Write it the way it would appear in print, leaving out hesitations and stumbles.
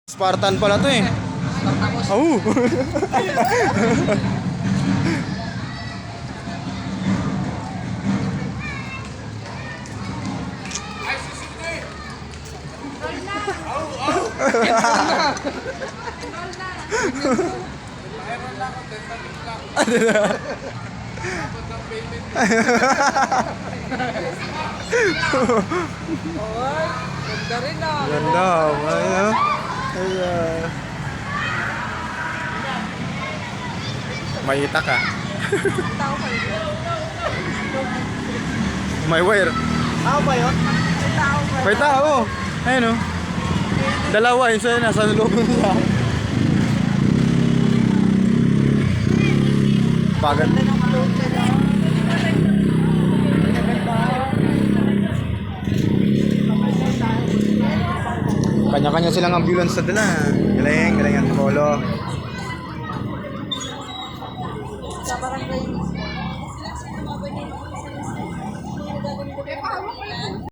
Spartan pala to eh. Oh. Ganda rin ah. Ganda, ayan. Ayan. May itak ah. Tao pa yun. May wire. Tao ba yun? Tao ba? May tao. Ayun oh. Dalawa, isa yun nasa loob nila. Pagod. Ganda ng float nila. Kanya-kanya silang ambulance sa dala. Galing, galing ang polo. Sa barangay.